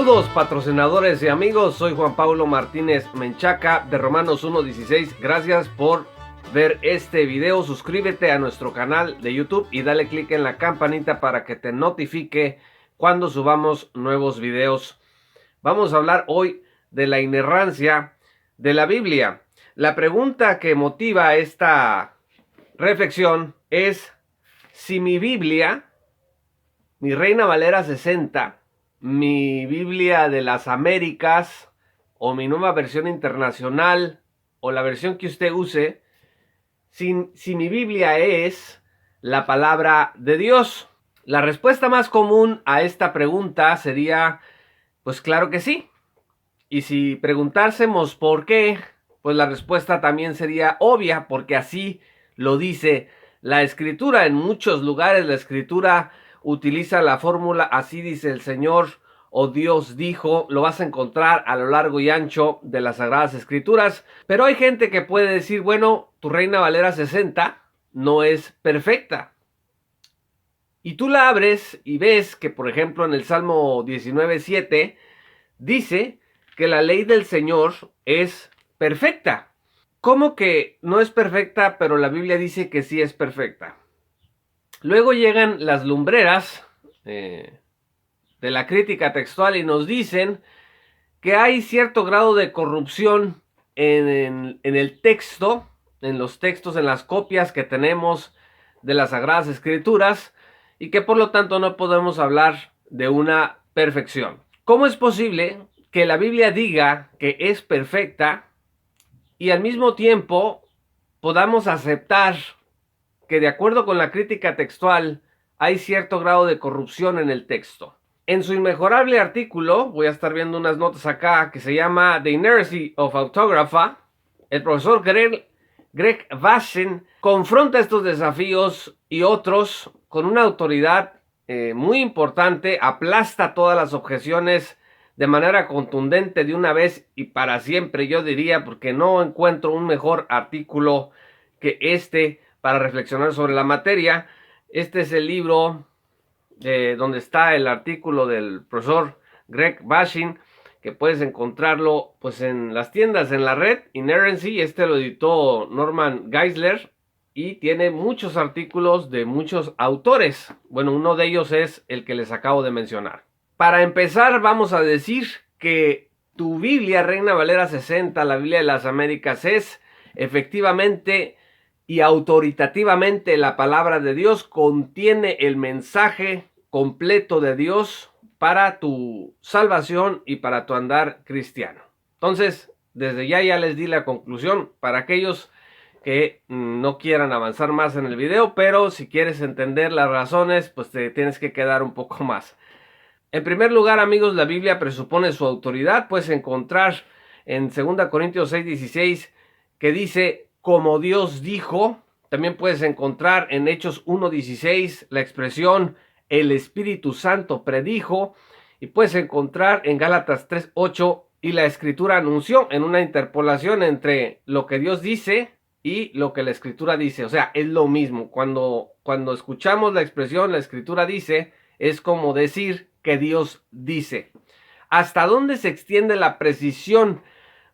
Saludos patrocinadores y amigos, soy Juan Pablo Martínez Menchaca de Romanos 1:16. Gracias por ver este video, suscríbete a nuestro canal de YouTube y dale click en la campanita para que te notifique cuando subamos nuevos videos. Vamos a hablar hoy de la inerrancia de la Biblia. La pregunta que motiva esta reflexión es si mi Biblia, mi Reina Valera 60, mi Biblia de las Américas o mi nueva versión internacional o la versión que usted use, si mi Biblia es la palabra de Dios. La respuesta más común a esta pregunta sería, pues claro que sí. Y si preguntásemos por qué, pues la respuesta también sería obvia, porque así lo dice la Escritura. En muchos lugares la Escritura utiliza la fórmula así dice el Señor o Dios dijo. Lo vas a encontrar a lo largo y ancho de las Sagradas Escrituras. Pero hay gente que puede decir, bueno, tu Reina Valera 60 no es perfecta. Y tú la abres y ves que, por ejemplo, en el Salmo 19:7 dice que la ley del Señor es perfecta. ¿Cómo que no es perfecta, pero la Biblia dice que sí es perfecta? Luego llegan las lumbreras de la crítica textual y nos dicen que hay cierto grado de corrupción en el texto, en los textos, en las copias que tenemos de las Sagradas Escrituras, y que por lo tanto no podemos hablar de una perfección. ¿Cómo es posible que la Biblia diga que es perfecta y al mismo tiempo podamos aceptar que de acuerdo con la crítica textual hay cierto grado de corrupción en el texto? En su inmejorable artículo, voy a estar viendo unas notas acá, que se llama The Inerrancy of Autography, el profesor Greg Bashin confronta estos desafíos y otros con una autoridad muy importante, aplasta todas las objeciones de manera contundente de una vez y para siempre, yo diría, porque no encuentro un mejor artículo que este para reflexionar sobre la materia. Este es el libro donde está el artículo del profesor Greg Bashin, que puedes encontrarlo pues en las tiendas en la red, Inerrancy. Este lo editó Norman Geisler y tiene muchos artículos de muchos autores. Bueno, uno de ellos es el que les acabo de mencionar. Para empezar, vamos a decir que tu Biblia Reina Valera 60, la Biblia de las Américas, es efectivamente y autoritativamente la palabra de Dios, contiene el mensaje completo de Dios para tu salvación y para tu andar cristiano. Entonces, desde ya les di la conclusión para aquellos que no quieran avanzar más en el video, pero si quieres entender las razones, pues te tienes que quedar un poco más. En primer lugar, amigos, la Biblia presupone su autoridad. Puedes encontrar en 2 Corintios 6:16 que dice, como Dios dijo. También puedes encontrar en Hechos 1:16 la expresión, el Espíritu Santo predijo. Y puedes encontrar en Gálatas 3:8, y la Escritura anunció, en una interpolación entre lo que Dios dice y lo que la Escritura dice. O sea, es lo mismo. Cuando escuchamos la expresión, la Escritura dice, es como decir que Dios dice. ¿Hasta dónde se extiende la precisión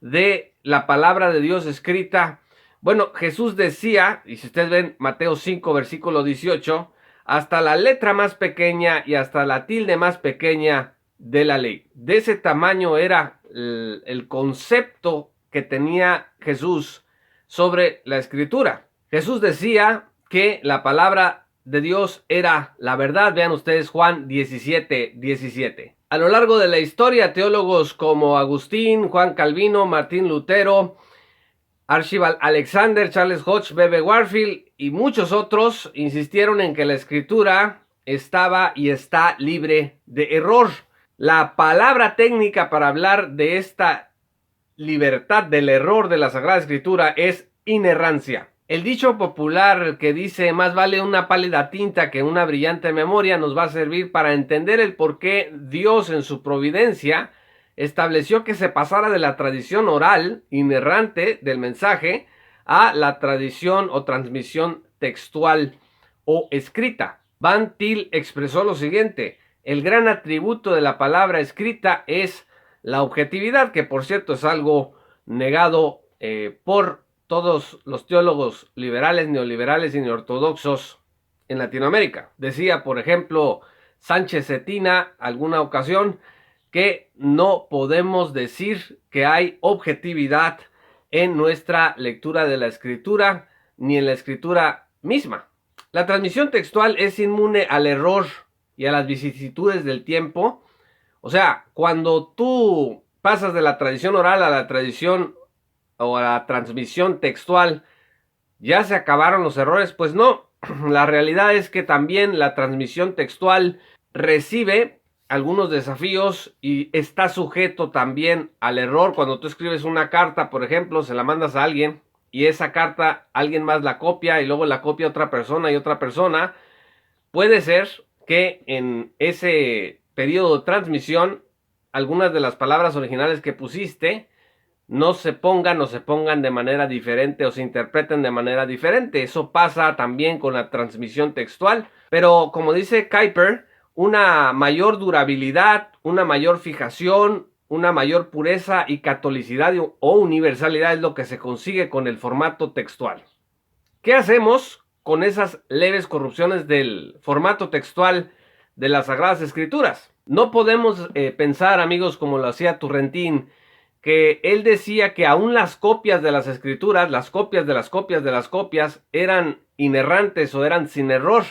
de la palabra de Dios escrita? Bueno, Jesús decía, y si ustedes ven Mateo 5, versículo 18, hasta la letra más pequeña y hasta la tilde más pequeña de la ley. De ese tamaño era el concepto que tenía Jesús sobre la Escritura. Jesús decía que la palabra de Dios era la verdad. Vean ustedes Juan 17:17. A lo largo de la historia, teólogos como Agustín, Juan Calvino, Martín Lutero, Archibald Alexander, Charles Hodge, B.B. Warfield y muchos otros insistieron en que la Escritura estaba y está libre de error. La palabra técnica para hablar de esta libertad del error de la Sagrada Escritura es inerrancia. El dicho popular que dice más vale una pálida tinta que una brillante memoria nos va a servir para entender el por qué Dios en su providencia estableció que se pasara de la tradición oral inerrante del mensaje a la tradición o transmisión textual o escrita. Van Til expresó lo siguiente: el gran atributo de la palabra escrita es la objetividad, que por cierto es algo negado por todos los teólogos liberales, neoliberales y neortodoxos en Latinoamérica. Decía, por ejemplo, Sánchez Cetina, alguna ocasión, que no podemos decir que hay objetividad en nuestra lectura de la escritura, ni en la escritura misma. La transmisión textual es inmune al error y a las vicisitudes del tiempo. O sea, cuando tú pasas de la tradición oral a la tradición o a la transmisión textual, ¿ya se acabaron los errores? Pues no. La realidad es que también la transmisión textual recibe algunos desafíos y está sujeto también al error. Cuando tú escribes una carta, por ejemplo, se la mandas a alguien y esa carta alguien más la copia y luego la copia otra persona y otra persona, puede ser que en ese periodo de transmisión algunas de las palabras originales que pusiste no se pongan de manera diferente o se interpreten de manera diferente. Eso pasa también con la transmisión textual. Pero como dice Kuyper, una mayor durabilidad, una mayor fijación, una mayor pureza y catolicidad o universalidad es lo que se consigue con el formato textual. ¿Qué hacemos con esas leves corrupciones del formato textual de las Sagradas Escrituras? No podemos pensar, amigos, como lo hacía Turretín, que él decía que aún las copias de las escrituras, las copias de las copias de las copias, eran inerrantes o eran sin error.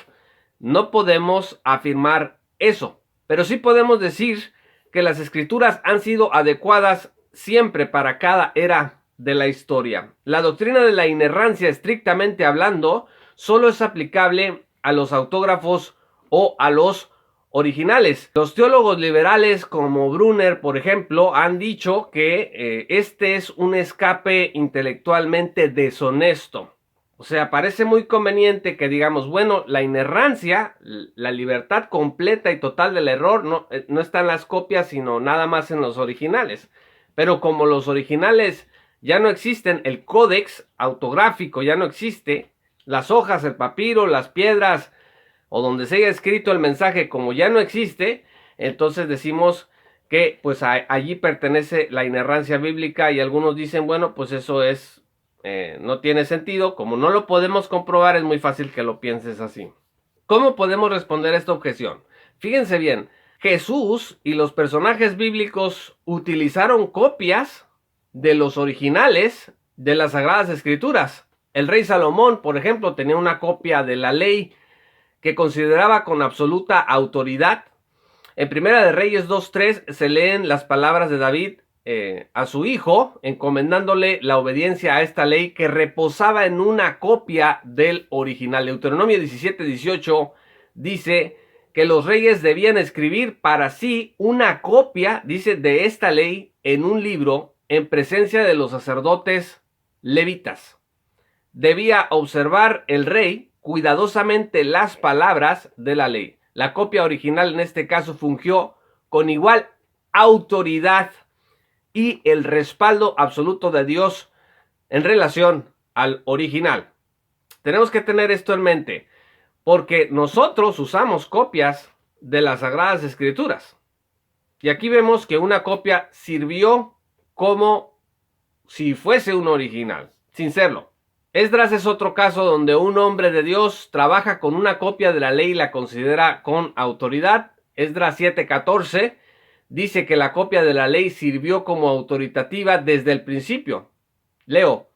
No podemos afirmar eso, pero sí podemos decir que las escrituras han sido adecuadas siempre para cada era de la historia. La doctrina de la inerrancia, estrictamente hablando, solo es aplicable a los autógrafos o a los originales. Los teólogos liberales como Brunner, por ejemplo, han dicho que este es un escape intelectualmente deshonesto. O sea, parece muy conveniente que digamos, bueno, la inerrancia, la libertad completa y total del error no está en las copias, sino nada más en los originales. Pero como los originales ya no existen, el códex autográfico ya no existe, las hojas, el papiro, las piedras, o donde se haya escrito el mensaje, como ya no existe, entonces decimos que pues allí pertenece la inerrancia bíblica y algunos dicen, bueno, pues eso es, no tiene sentido. Como no lo podemos comprobar, es muy fácil que lo pienses así. ¿Cómo podemos responder a esta objeción? Fíjense bien, Jesús y los personajes bíblicos utilizaron copias de los originales de las Sagradas Escrituras. El rey Salomón, por ejemplo, tenía una copia de la ley que consideraba con absoluta autoridad. En Primera de Reyes 2:3 se leen las palabras de David a su hijo, encomendándole la obediencia a esta ley que reposaba en una copia del original. Deuteronomio 17:18 dice que los reyes debían escribir para sí una copia, dice, de esta ley en un libro en presencia de los sacerdotes levitas. Debía observar el rey cuidadosamente las palabras de la ley. La copia original en este caso fungió con igual autoridad y el respaldo absoluto de Dios en relación al original. Tenemos que tener esto en mente, porque nosotros usamos copias de las Sagradas Escrituras. Y aquí vemos que una copia sirvió como si fuese un original, sin serlo. Esdras es otro caso donde un hombre de Dios trabaja con una copia de la ley y la considera con autoridad. Esdras 7:14 dice que la copia de la ley sirvió como autoritativa desde el principio. Leo,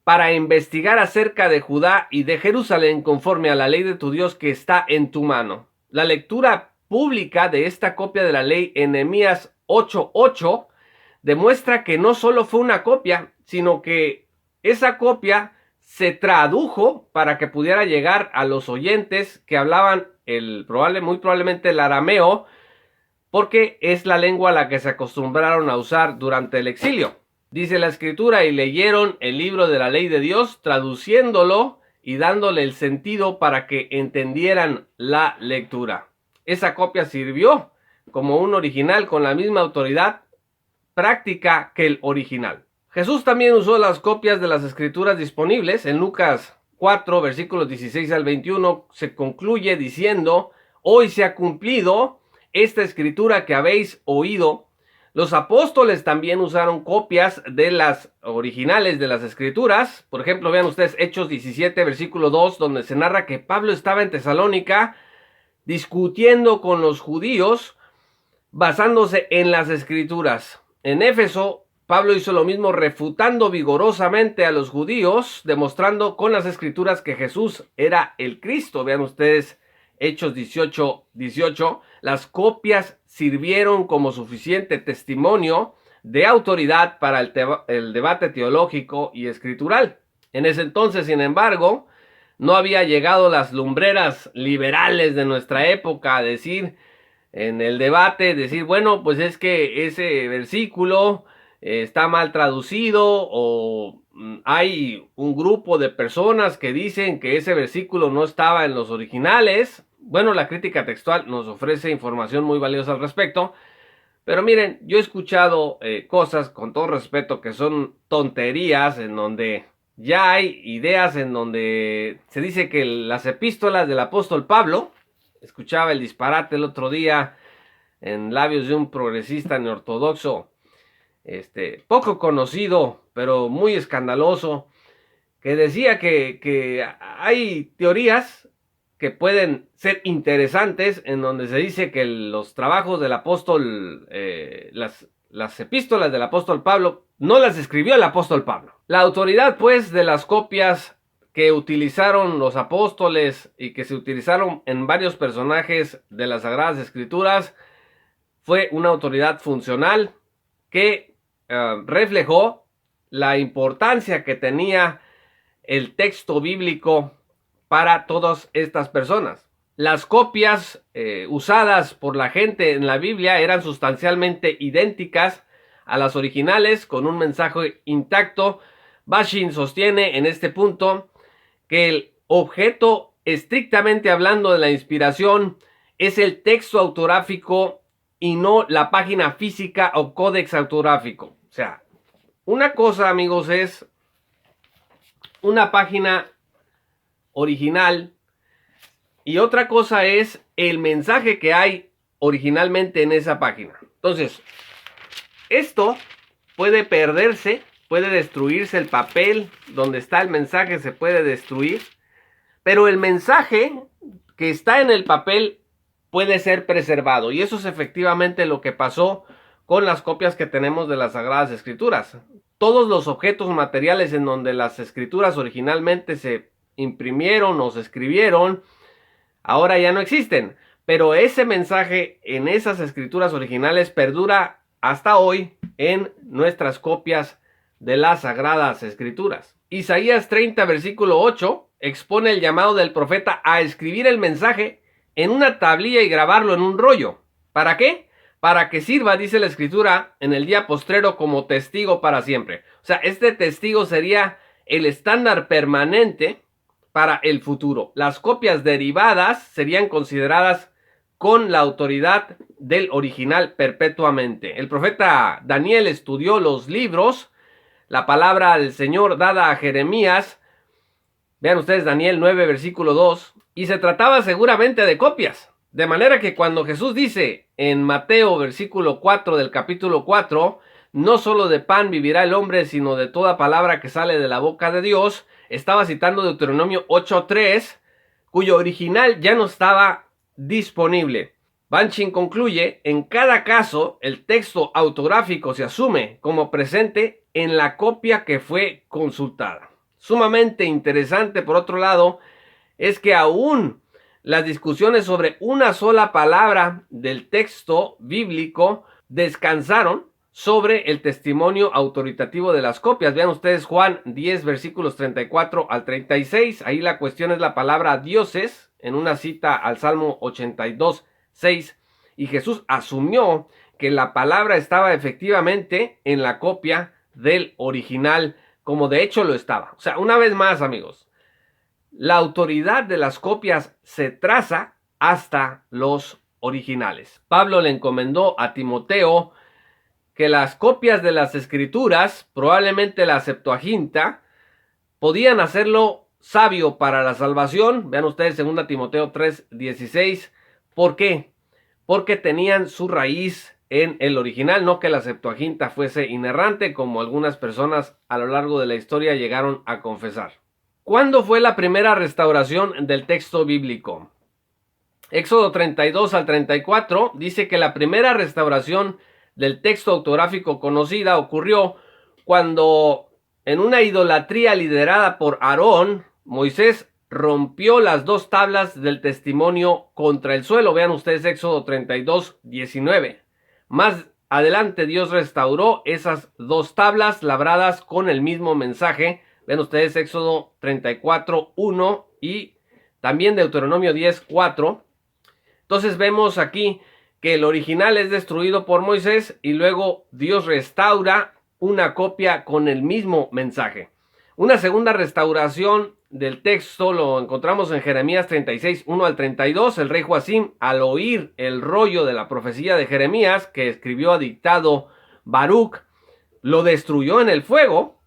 para investigar acerca de Judá y de Jerusalén conforme a la ley de tu Dios que está en tu mano. La lectura pública de esta copia de la ley en Nehemías 8:8 demuestra que no solo fue una copia, sino que esa copia se tradujo para que pudiera llegar a los oyentes que hablaban muy probablemente el arameo, porque es la lengua a la que se acostumbraron a usar durante el exilio. Dice la escritura, y leyeron el libro de la ley de Dios, traduciéndolo y dándole el sentido para que entendieran la lectura. Esa copia sirvió como un original con la misma autoridad práctica que el original. Jesús también usó las copias de las escrituras disponibles. En Lucas 4, versículos 16 al 21, se concluye diciendo, hoy se ha cumplido esta escritura que habéis oído. Los apóstoles también usaron copias de las originales de las escrituras. Por ejemplo, vean ustedes Hechos 17, versículo 2, donde se narra que Pablo estaba en Tesalónica discutiendo con los judíos basándose en las escrituras. En Éfeso, Pablo hizo lo mismo, refutando vigorosamente a los judíos, demostrando con las escrituras que Jesús era el Cristo. Vean ustedes Hechos 18, 18. Las copias sirvieron como suficiente testimonio de autoridad para el debate teológico y escritural. En ese entonces, sin embargo, no había llegado las lumbreras liberales de nuestra época a decir, en el debate, decir, bueno, pues es que ese versículo está mal traducido, o hay un grupo de personas que dicen que ese versículo no estaba en los originales. Bueno, la crítica textual nos ofrece información muy valiosa al respecto, pero miren, yo he escuchado cosas, con todo respeto, que son tonterías, en donde ya hay ideas en donde se dice que las epístolas del apóstol Pablo, escuchaba el disparate el otro día en labios de un progresista neortodoxo, poco conocido, pero muy escandaloso, que decía que hay teorías que pueden ser interesantes, en donde se dice que los trabajos del apóstol, las epístolas del apóstol Pablo, no las escribió el apóstol Pablo. La autoridad, pues, de las copias que utilizaron los apóstoles y que se utilizaron en varios personajes de las Sagradas Escrituras fue una autoridad funcional que reflejó la importancia que tenía el texto bíblico para todas estas personas. Las copias usadas por la gente en la Biblia eran sustancialmente idénticas a las originales, con un mensaje intacto. Bashin sostiene en este punto que el objeto, estrictamente hablando, de la inspiración es el texto autográfico y no la página física o códex autográfico. O sea, una cosa, amigos, es una página original y otra cosa es el mensaje que hay originalmente en esa página. Entonces, esto puede perderse, puede destruirse, el papel donde está el mensaje se puede destruir, pero el mensaje que está en el papel puede ser preservado, y eso es efectivamente lo que pasó con las copias que tenemos de las Sagradas Escrituras. Todos los objetos materiales en donde las escrituras originalmente se imprimieron o se escribieron, ahora ya no existen, pero ese mensaje en esas escrituras originales perdura hasta hoy en nuestras copias de las Sagradas Escrituras. Isaías 30, versículo 8, expone el llamado del profeta a escribir el mensaje en una tablilla y grabarlo en un rollo. ¿Para qué? Para que sirva, dice la escritura, en el día postrero como testigo para siempre. O sea, este testigo sería el estándar permanente para el futuro. Las copias derivadas serían consideradas con la autoridad del original perpetuamente. El profeta Daniel estudió los libros, la palabra del Señor dada a Jeremías. Vean ustedes Daniel 9, versículo 2. Y se trataba seguramente de copias. De manera que cuando Jesús dice en Mateo versículo 4 del capítulo 4, no solo de pan vivirá el hombre, sino de toda palabra que sale de la boca de Dios, estaba citando Deuteronomio 8:3, cuyo original ya no estaba disponible. Banchin concluye, en cada caso el texto autográfico se asume como presente en la copia que fue consultada. Sumamente interesante, por otro lado, es que aún las discusiones sobre una sola palabra del texto bíblico descansaron sobre el testimonio autoritativo de las copias. Vean ustedes Juan 10, versículos 34 al 36. Ahí la cuestión es la palabra dioses, en una cita al Salmo 82, 6. Y Jesús asumió que la palabra estaba efectivamente en la copia del original, como de hecho lo estaba. O sea, una vez más, amigos, la autoridad de las copias se traza hasta los originales. Pablo le encomendó a Timoteo que las copias de las escrituras, probablemente la Septuaginta, podían hacerlo sabio para la salvación. Vean ustedes 2 Timoteo 3:16. ¿Por qué? porque tenían su raíz en el original, no que la Septuaginta fuese inerrante, como algunas personas a lo largo de la historia llegaron a confesar. ¿Cuándo fue la primera restauración del texto bíblico? Éxodo 32 al 34 dice que la primera restauración del texto autográfico conocida ocurrió cuando, en una idolatría liderada por Aarón, Moisés rompió las dos tablas del testimonio contra el suelo. Vean ustedes Éxodo 32, 19. Más adelante Dios restauró esas dos tablas labradas con el mismo mensaje. Vean ustedes Éxodo 34, 1 y también Deuteronomio 10, 4. Entonces vemos aquí que el original es destruido por Moisés y luego Dios restaura una copia con el mismo mensaje. Una segunda restauración del texto lo encontramos en Jeremías 36, 1 al 32. El rey Joacim, al oír el rollo de la profecía de Jeremías que escribió a dictado Baruch, lo destruyó en el fuego.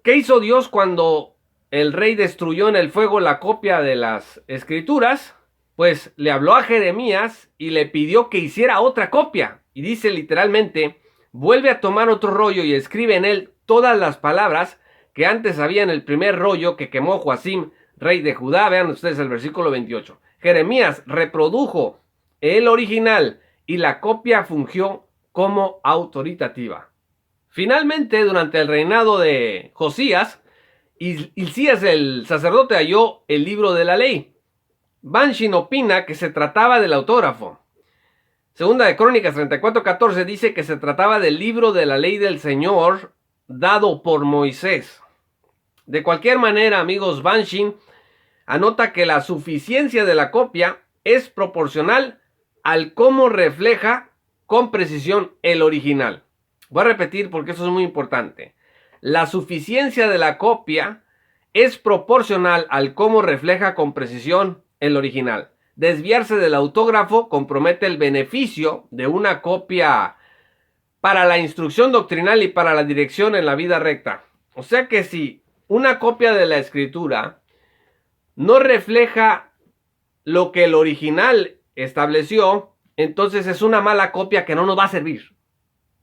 ¿Qué hizo Dios cuando el rey destruyó en el fuego la copia de las escrituras? Pues le habló a Jeremías y le pidió que hiciera otra copia. Y dice literalmente, vuelve a tomar otro rollo y escribe en él todas las palabras que antes había en el primer rollo que quemó Joacim, rey de Judá. Vean ustedes el versículo 28. Jeremías reprodujo el original y la copia fungió como autoritativa. Finalmente, durante el reinado de Josías, Hilcías el sacerdote halló el libro de la ley. Banshin opina que se trataba del autógrafo. Segunda de Crónicas 34:14 dice que se trataba del libro de la ley del Señor dado por Moisés. De cualquier manera, amigos, Banshin anota que la suficiencia de la copia es proporcional al cómo refleja con precisión el original. Voy a repetir porque eso es muy importante. La suficiencia de la copia es proporcional al cómo refleja con precisión el original. Desviarse del autógrafo compromete el beneficio de una copia para la instrucción doctrinal y para la dirección en la vida recta. O sea que si una copia de la escritura no refleja lo que el original estableció, entonces es una mala copia que no nos va a servir.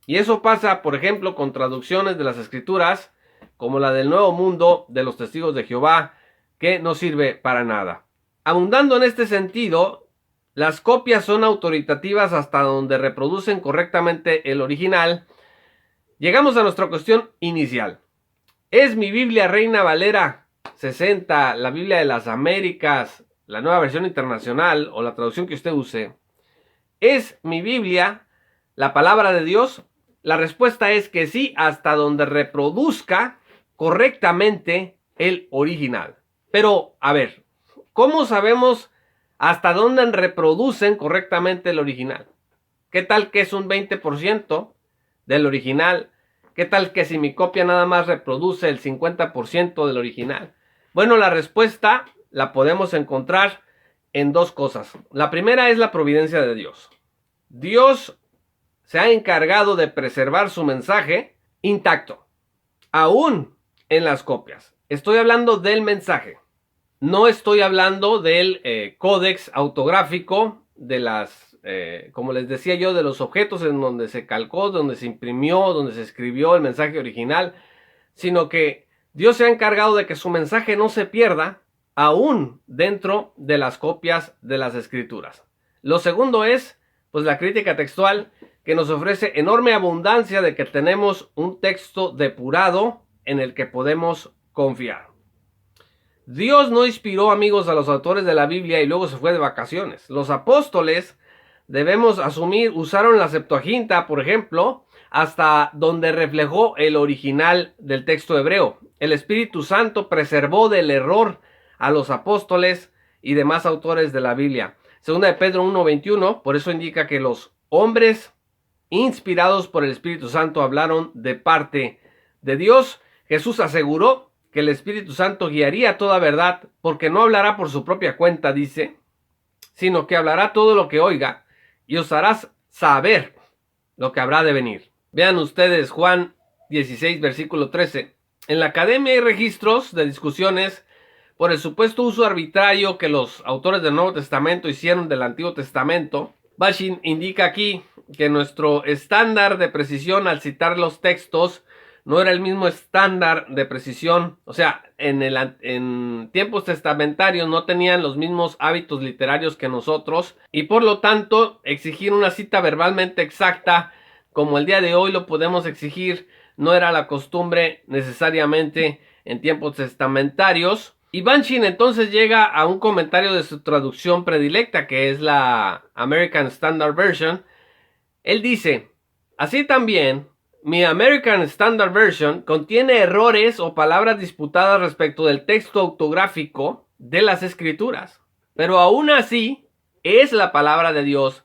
Y eso pasa, por ejemplo, con traducciones de las escrituras, como la del Nuevo Mundo de los Testigos de Jehová, que no sirve para nada. Abundando en este sentido, las copias son autoritativas hasta donde reproducen correctamente el original. Llegamos a nuestra cuestión inicial. ¿Es mi Biblia Reina Valera 60, la Biblia de las Américas, la Nueva Versión Internacional o la traducción que usted use? ¿Es mi Biblia la palabra de Dios? La respuesta es que sí, hasta donde reproduzca correctamente el original. Pero, a ver, ¿cómo sabemos hasta dónde reproducen correctamente el original? ¿Qué tal que es un 20% del original? ¿Qué tal que si mi copia nada más reproduce el 50% del original? Bueno, la respuesta la podemos encontrar en dos cosas. La primera es la providencia de Dios. Dios se ha encargado de preservar su mensaje intacto, aún en las copias. Estoy hablando del mensaje. No estoy hablando del códex autográfico, de las, como les decía yo, de los objetos en donde se calcó, donde se imprimió, donde se escribió el mensaje original, sino que Dios se ha encargado de que su mensaje no se pierda, aún dentro de las copias de las escrituras. Lo segundo es, pues, la crítica textual, que nos ofrece enorme abundancia de que tenemos un texto depurado en el que podemos confiar. Dios no inspiró, amigos, a los autores de la Biblia y luego se fue de vacaciones. Los apóstoles, debemos asumir, usaron la Septuaginta, por ejemplo, hasta donde reflejó el original del texto hebreo. El Espíritu Santo preservó del error a los apóstoles y demás autores de la Biblia. Segunda de Pedro 1:21, por eso indica que los hombres inspirados por el Espíritu Santo hablaron de parte de Dios. Jesús aseguró que el Espíritu Santo guiaría toda verdad, porque no hablará por su propia cuenta, dice, sino que hablará todo lo que oiga y os hará saber lo que habrá de venir. Vean ustedes Juan 16, versículo 13. En la academia hay registros de discusiones por el supuesto uso arbitrario que los autores del Nuevo Testamento hicieron del Antiguo Testamento. Banshin indica aquí que nuestro estándar de precisión al citar los textos no era el mismo estándar de precisión, o sea, en tiempos testamentarios no tenían los mismos hábitos literarios que nosotros, y por lo tanto exigir una cita verbalmente exacta como el día de hoy lo podemos exigir no era la costumbre necesariamente en tiempos testamentarios. Y Banshin entonces llega a un comentario de su traducción predilecta, que es la American Standard Version. Él dice: así también, mi American Standard Version contiene errores o palabras disputadas respecto del texto autográfico de las Escrituras, pero aún así es la palabra de Dios,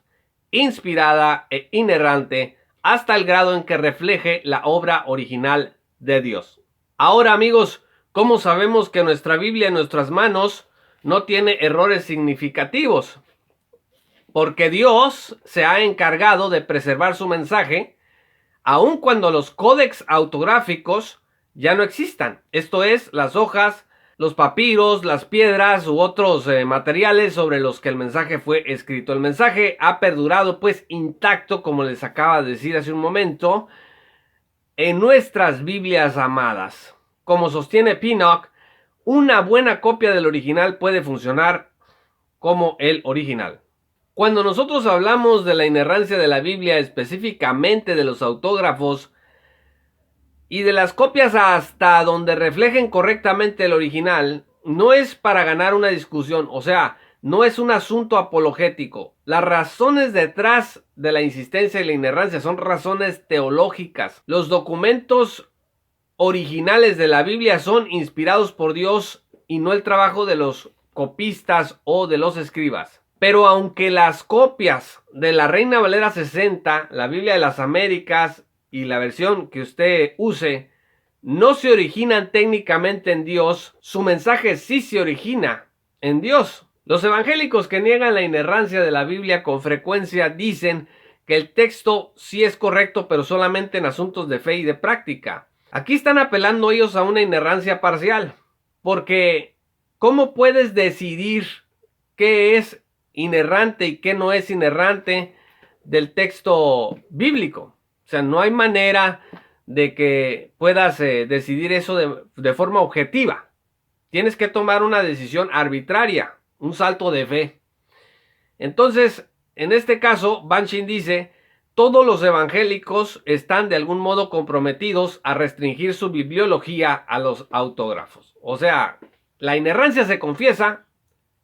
inspirada e inerrante, hasta el grado en que refleje la obra original de Dios. Ahora, amigos, ¿cómo sabemos que nuestra Biblia en nuestras manos no tiene errores significativos? Porque Dios se ha encargado de preservar su mensaje, aun cuando los códex autográficos ya no existan. Esto es, las hojas, los papiros, las piedras u otros materiales sobre los que el mensaje fue escrito. El mensaje ha perdurado pues intacto, como les acaba de decir hace un momento, en nuestras Biblias amadas. Como sostiene Pinnock, una buena copia del original puede funcionar como el original. Cuando nosotros hablamos de la inerrancia de la Biblia, específicamente de los autógrafos y de las copias hasta donde reflejen correctamente el original, no es para ganar una discusión, o sea, no es un asunto apologético. Las razones detrás de la insistencia y la inerrancia son razones teológicas. Los documentos originales de la Biblia son inspirados por Dios y no el trabajo de los copistas o de los escribas. Pero aunque las copias de la Reina Valera 60, la Biblia de las Américas y la versión que usted use no se originan técnicamente en Dios, su mensaje sí se origina en Dios. Los evangélicos que niegan la inerrancia de la Biblia con frecuencia dicen que el texto sí es correcto, pero solamente en asuntos de fe y de práctica. Aquí están apelando ellos a una inerrancia parcial, porque ¿cómo puedes decidir qué es inerrante y qué no es inerrante del texto bíblico? O sea, no hay manera de que puedas decidir eso de forma objetiva. Tienes que tomar una decisión arbitraria, un salto de fe. Entonces, en este caso, Banshin dice: todos los evangélicos están de algún modo comprometidos a restringir su bibliología a los autógrafos. O sea, la inerrancia se confiesa,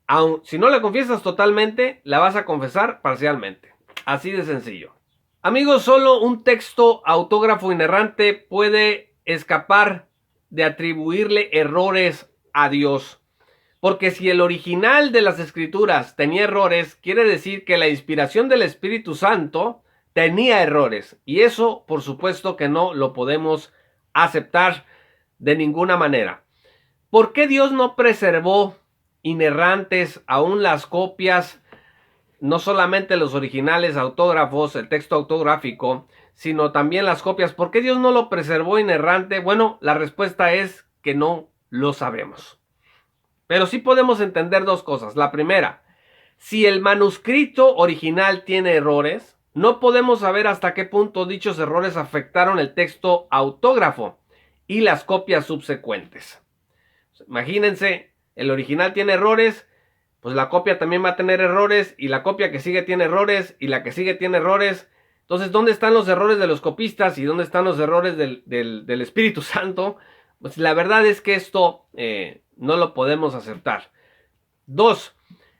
aun si no la confiesas totalmente, la vas a confesar parcialmente. Así de sencillo. Amigos, solo un texto autógrafo inerrante puede escapar de atribuirle errores a Dios. Porque si el original de las Escrituras tenía errores, quiere decir que la inspiración del Espíritu Santo tenía errores. Y eso, por supuesto que no lo podemos aceptar de ninguna manera. ¿Por qué Dios no preservó inerrantes aún las copias, no solamente los originales autógrafos, el texto autográfico, sino también las copias? ¿Por qué Dios no lo preservó inerrante? Bueno, la respuesta es que no lo sabemos. Pero sí podemos entender dos cosas. La primera, si el manuscrito original tiene errores, no podemos saber hasta qué punto dichos errores afectaron el texto autógrafo y las copias subsecuentes. Imagínense, el original tiene errores, pues la copia también va a tener errores, y la copia que sigue tiene errores, y la que sigue tiene errores. Entonces, ¿dónde están los errores de los copistas y dónde están los errores del Espíritu Santo? Pues la verdad es que esto no lo podemos aceptar. 2.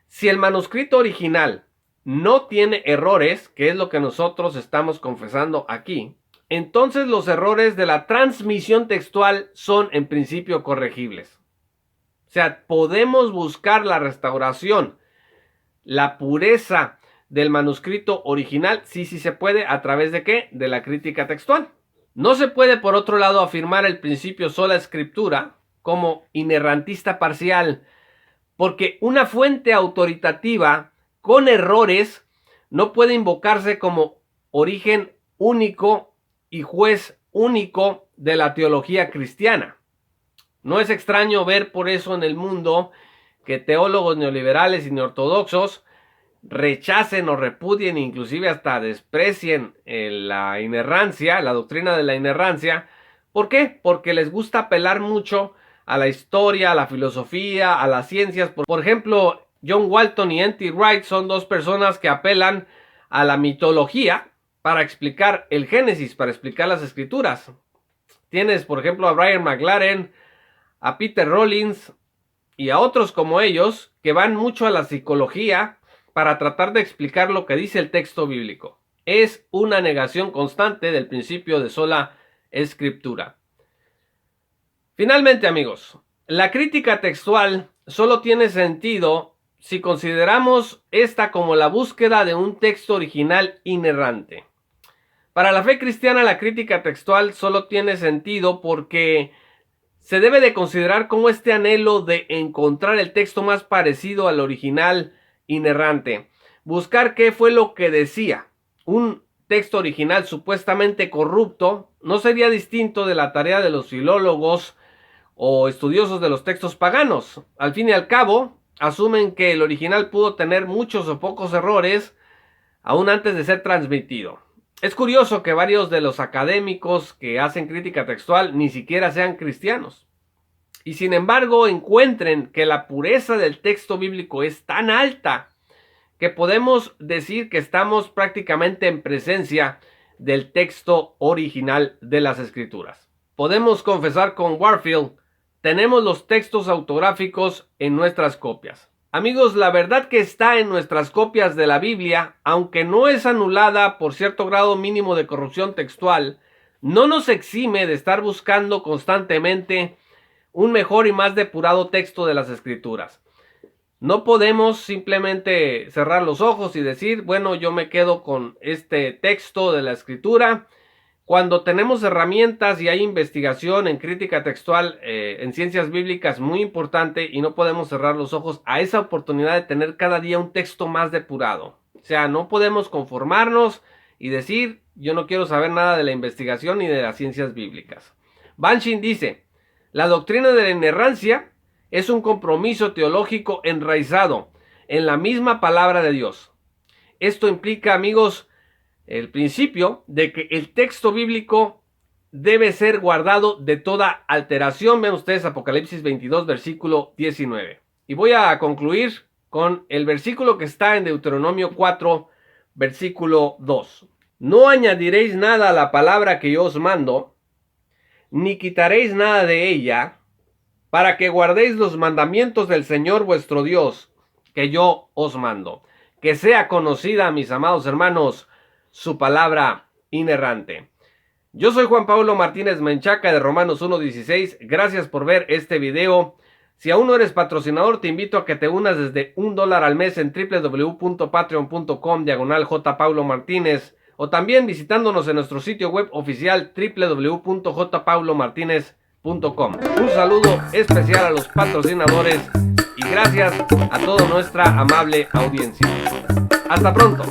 Si el manuscrito original no tiene errores, que es lo que nosotros estamos confesando aquí, entonces los errores de la transmisión textual son en principio corregibles. O sea, podemos buscar la restauración, la pureza del manuscrito original, sí se puede. ¿A través de qué? De la crítica textual. No se puede, por otro lado, afirmar el principio sola escritura como inerrantista parcial, porque una fuente autoritativa con errores no puede invocarse como origen único y juez único de la teología cristiana. No es extraño ver por eso en el mundo que teólogos neoliberales y neortodoxos rechacen o repudien, inclusive hasta desprecien la inerrancia, la doctrina de la inerrancia. ¿Por qué? Porque les gusta apelar mucho a la historia, a la filosofía, a las ciencias. Por ejemplo, John Walton y N.T. Wright son dos personas que apelan a la mitología para explicar el Génesis, para explicar las escrituras. Tienes, por ejemplo, a Brian McLaren, a Peter Rollins y a otros como ellos que van mucho a la psicología para tratar de explicar lo que dice el texto bíblico. Es una negación constante del principio de sola escritura. Finalmente, amigos, la crítica textual solo tiene sentido si consideramos esta como la búsqueda de un texto original inerrante. Para la fe cristiana, la crítica textual solo tiene sentido porque se debe de considerar como este anhelo de encontrar el texto más parecido al original inerrante. Buscar qué fue lo que decía. Un texto original supuestamente corrupto no sería distinto de la tarea de los filólogos o estudiosos de los textos paganos. Al fin y al cabo, asumen que el original pudo tener muchos o pocos errores aún antes de ser transmitido. Es curioso que varios de los académicos que hacen crítica textual ni siquiera sean cristianos. Y sin embargo encuentren que la pureza del texto bíblico es tan alta que podemos decir que estamos prácticamente en presencia del texto original de las escrituras. Podemos confesar con Warfield, tenemos los textos autográficos en nuestras copias. Amigos, la verdad que está en nuestras copias de la Biblia, aunque no es anulada por cierto grado mínimo de corrupción textual, no nos exime de estar buscando constantemente un mejor y más depurado texto de las escrituras. No podemos simplemente cerrar los ojos y decir, bueno, yo me quedo con este texto de la escritura. Cuando tenemos herramientas y hay investigación en crítica textual, en ciencias bíblicas muy importante, y no podemos cerrar los ojos a esa oportunidad de tener cada día un texto más depurado. O sea, no podemos conformarnos y decir, yo no quiero saber nada de la investigación ni de las ciencias bíblicas. Banshin dice, la doctrina de la inerrancia es un compromiso teológico enraizado en la misma palabra de Dios. Esto implica, amigos, el principio de que el texto bíblico debe ser guardado de toda alteración. Vean ustedes Apocalipsis 22, versículo 19. Y voy a concluir con el versículo que está en Deuteronomio 4, versículo 2. No añadiréis nada a la palabra que yo os mando, ni quitaréis nada de ella, para que guardéis los mandamientos del Señor vuestro Dios, que yo os mando. Que sea conocida, mis amados hermanos, su palabra inerrante. Yo soy Juan Pablo Martínez Menchaca de Romanos 1:16. Gracias por ver este video. Si aún no eres patrocinador, te invito a que te unas desde $1 al mes en www.patreon.com/jpaulomartinez o también visitándonos en nuestro sitio web oficial www.jpaulomartinez.com. Un saludo especial a los patrocinadores y gracias a toda nuestra amable audiencia. Hasta pronto.